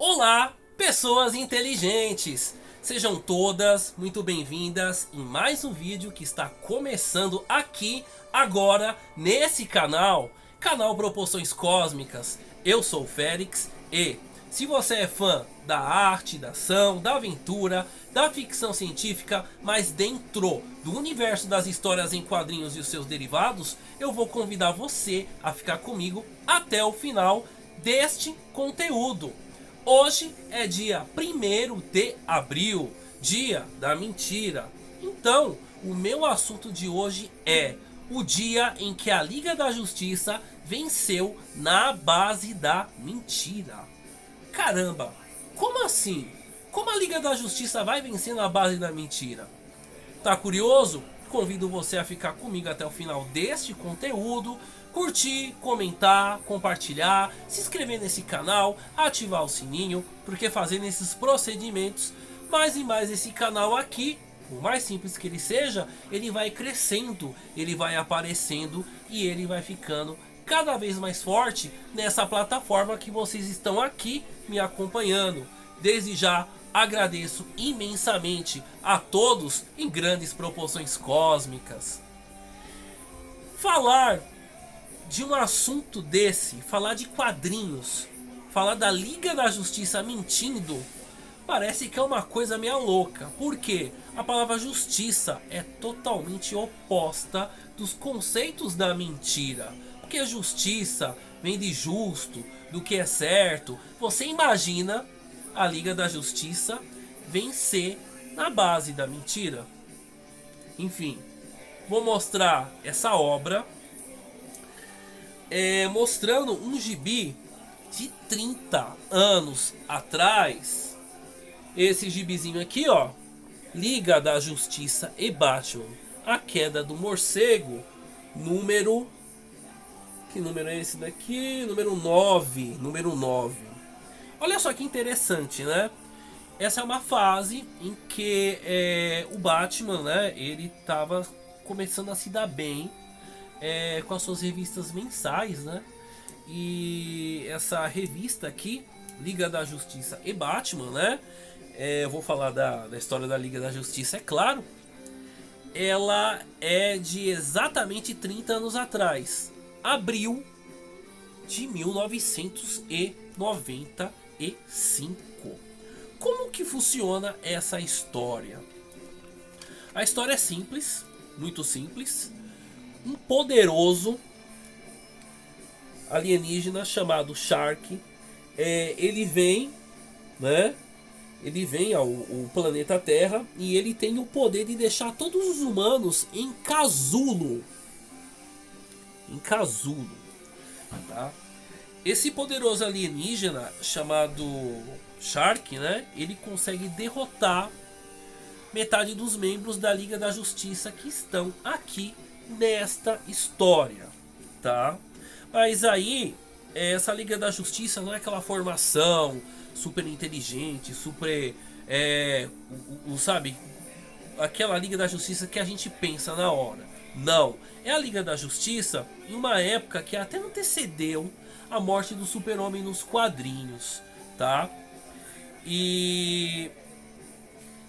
Olá, pessoas inteligentes! Sejam todas muito bem-vindas em mais um vídeo que está começando aqui, agora, nesse canal, canal Proporções Cósmicas. Eu sou o Félix e, se você é fã da arte, da ação, da aventura, da ficção científica, mas dentro do universo das histórias em quadrinhos e os seus derivados, eu vou convidar você a ficar comigo até o final deste conteúdo. Hoje é dia 1º de abril, dia da mentira. Então, o meu assunto de hoje é o dia em que a Liga da Justiça venceu na base da mentira. Caramba, como assim? Como a Liga da Justiça vai vencer na base da mentira? Tá curioso? Convido você a ficar comigo até o final deste conteúdo, curtir, comentar, compartilhar, se inscrever nesse canal, ativar o sininho, porque fazendo esses procedimentos, mais e mais esse canal aqui, por mais simples que ele seja, ele vai crescendo, ele vai aparecendo e ele vai ficando cada vez mais forte nessa plataforma que vocês estão aqui me acompanhando. Desde já agradeço imensamente a todos em grandes proporções cósmicas. Falar de um assunto desse, falar de quadrinhos, falar da Liga da Justiça mentindo, parece que é uma coisa meio louca. Porque a palavra justiça é totalmente oposta dos conceitos da mentira. Porque a justiça vem de justo, do que é certo. Você imagina a Liga da Justiça vencer na base da mentira? Enfim, vou mostrar essa obra, mostrando um gibi de 30 anos atrás. Esse gibizinho aqui, ó, Liga da Justiça e Batman, A Queda do Morcego, número... Que número é esse daqui? Número 9. Número 9. Olha só que interessante, né? Essa é uma fase em que o Batman, né, ele estava começando a se dar bem com as suas revistas mensais, né? E essa revista aqui, Liga da Justiça e Batman, né? Eu vou falar da história da Liga da Justiça, é claro. Ela é de exatamente 30 anos atrás, abril de 1995. Como que funciona essa história? A história é simples, muito simples. Um poderoso alienígena chamado Shark, ele vem, né? Ele vem ao planeta Terra e ele tem o poder de deixar todos os humanos em casulo. Em casulo, tá? Esse poderoso alienígena chamado Shark, né? Ele consegue derrotar metade dos membros da Liga da Justiça que estão aqui nesta história, tá? Mas aí, essa Liga da Justiça não é aquela formação super inteligente, super, sabe, aquela Liga da Justiça que a gente pensa na hora. Não, é a Liga da Justiça em uma época que até antecedeu a morte do Super-Homem nos quadrinhos, tá? E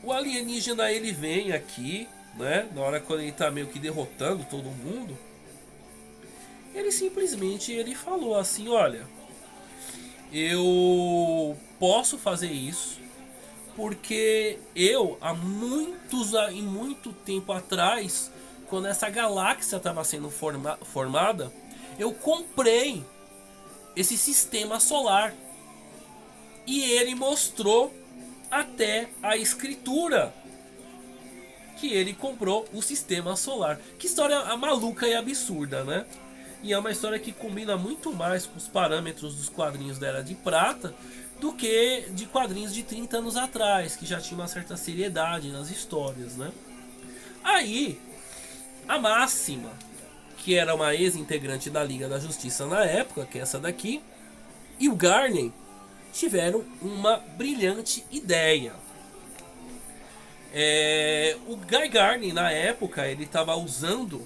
o alienígena, ele vem aqui, né? Na hora quando ele tá meio que derrotando todo mundo, ele simplesmente ele falou assim: olha, eu posso fazer isso porque eu há muito tempo atrás, quando essa galáxia estava sendo formada, eu comprei esse sistema solar. E ele mostrou até a escritura que ele comprou o sistema solar. Que história maluca e absurda, né? E é uma história que combina muito mais com os parâmetros dos quadrinhos da Era de Prata do que de quadrinhos de 30 anos atrás, que já tinha uma certa seriedade nas histórias, né? Aí, a Máxima, que era uma ex-integrante da Liga da Justiça na época, que é essa daqui, e o Garney tiveram uma brilhante ideia. O Guy Garney, na época, ele estava usando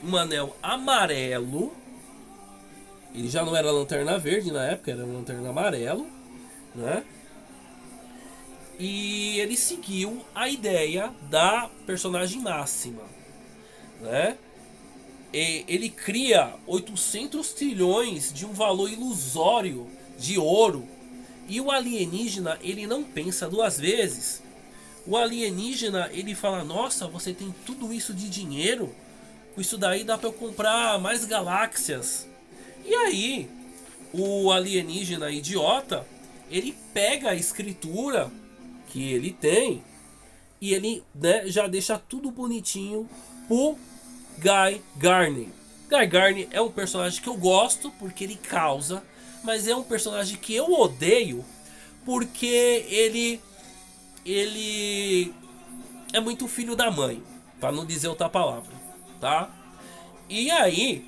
um anel amarelo. Ele já não era lanterna verde na época, era lanterna amarelo, né? E ele seguiu a ideia da personagem máxima, né? E ele cria 800 trilhões de um valor ilusório de ouro. E o alienígena, ele não pensa duas vezes. O alienígena, ele fala: nossa, você tem tudo isso de dinheiro? Com isso daí dá para eu comprar mais galáxias. E aí, o alienígena idiota, ele pega a escritura que ele tem e ele, né, já deixa tudo bonitinho pro Guy Garner. Guy Garner é um personagem que eu gosto porque ele causa, mas é um personagem que eu odeio porque ele é muito filho da mãe, para não dizer outra palavra, tá? E aí,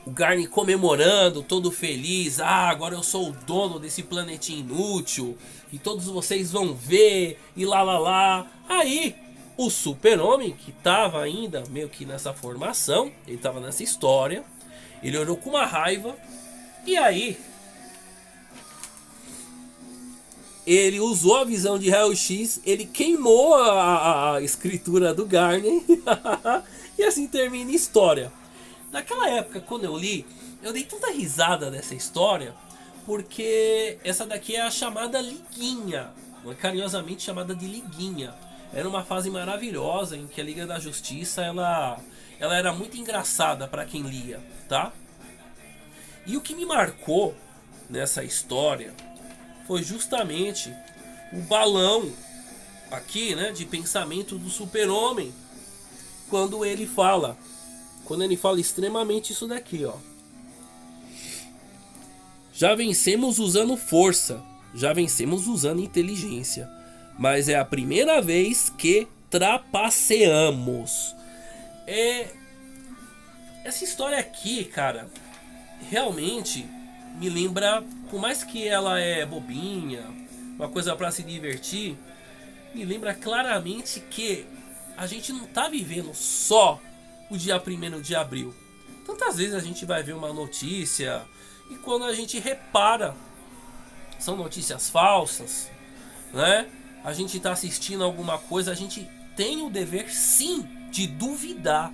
o Garner comemorando, todo feliz: ah, agora eu sou o dono desse planetinha inútil e todos vocês vão ver e lá lá lá. Aí o Super-Homem, que tava ainda meio que nessa formação, ele tava nessa história, ele olhou com uma raiva e aí ele usou a visão de raio-x, ele queimou a escritura do Garner e assim termina a história. Naquela época, quando eu li, eu dei tanta risada nessa história, porque essa daqui é a chamada Liguinha, carinhosamente chamada de Liguinha. Era uma fase maravilhosa em que a Liga da Justiça ela era muito engraçada para quem lia, tá? E o que me marcou nessa história foi justamente o balão aqui, né, de pensamento do Super-Homem, quando ele fala extremamente isso daqui, ó. Já vencemos usando força, já vencemos usando inteligência, mas é a primeira vez que trapaceamos. Essa história aqui, cara, realmente me lembra, por mais que ela é bobinha, uma coisa para se divertir, me lembra claramente que a gente não tá vivendo só o dia 1º de abril. Tantas vezes a gente vai ver uma notícia e quando a gente repara, são notícias falsas, né? A gente está assistindo alguma coisa, a gente tem o dever sim de duvidar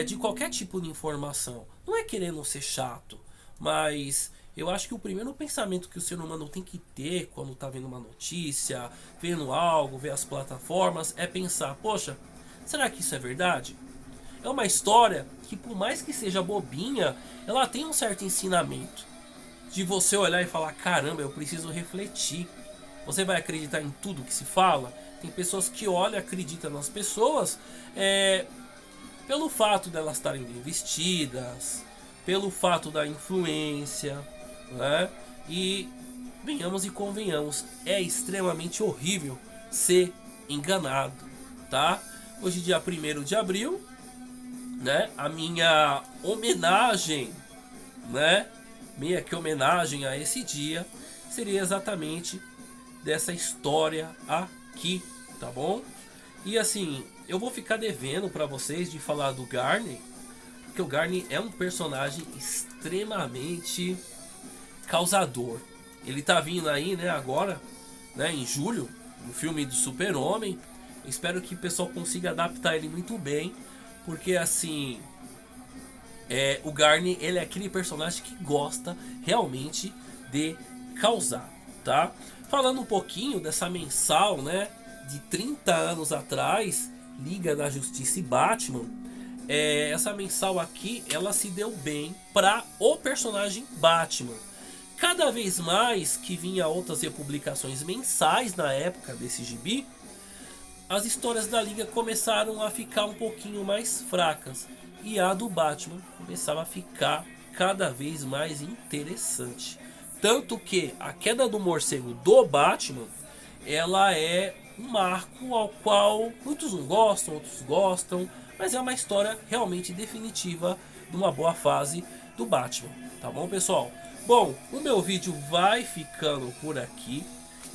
de qualquer tipo de informação. Não é querendo ser chato, mas eu acho que o primeiro pensamento que o ser humano tem que ter quando está vendo uma notícia, vendo algo, ver as plataformas, é pensar: poxa, será que isso é verdade? É uma história que, por mais que seja bobinha, ela tem um certo ensinamento. De você olhar e falar: caramba, eu preciso refletir. Você vai acreditar em tudo que se fala? Tem pessoas que olham e acreditam nas pessoas pelo fato delas estarem bem vestidas, pelo fato da influência, né? E venhamos e convenhamos, é extremamente horrível ser enganado, tá? Hoje, dia 1º de abril, né? A minha homenagem, né? Meia que homenagem a esse dia seria exatamente dessa história aqui, tá bom? E assim, eu vou ficar devendo para vocês de falar do Garner, porque o Garner é um personagem extremamente causador. Ele tá vindo aí, né, agora, né, em julho, no filme do Super-Homem. Espero que o pessoal consiga adaptar ele muito bem, porque assim, o Garner, ele é aquele personagem que gosta realmente de causar, tá? Falando um pouquinho dessa mensal, né, de 30 anos atrás, Liga da Justiça e Batman, essa mensal aqui, ela se deu bem para o personagem Batman. Cada vez mais que vinha outras republicações mensais na época desse gibi, as histórias da Liga começaram a ficar um pouquinho mais fracas e a do Batman começava a ficar cada vez mais interessante. Tanto que a queda do morcego do Batman, ela é um marco ao qual muitos não gostam, outros gostam, mas é uma história realmente definitiva de uma boa fase do Batman, tá bom, pessoal? Bom, o meu vídeo vai ficando por aqui.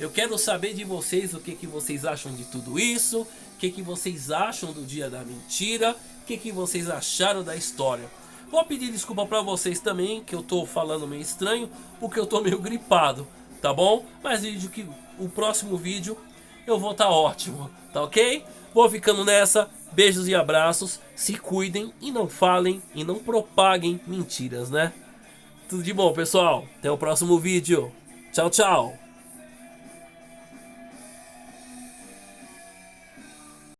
Eu quero saber de vocês o que vocês acham de tudo isso, o que vocês acham do Dia da Mentira, o que vocês acharam da história. Vou pedir desculpa para vocês também, que eu tô falando meio estranho, porque eu tô meio gripado. tá bom? Mas o próximo vídeo eu vou estar ótimo, tá ok? Vou ficando nessa, beijos e abraços, se cuidem e não falem e não propaguem mentiras, né? Tudo de bom, pessoal, até o próximo vídeo, tchau, tchau!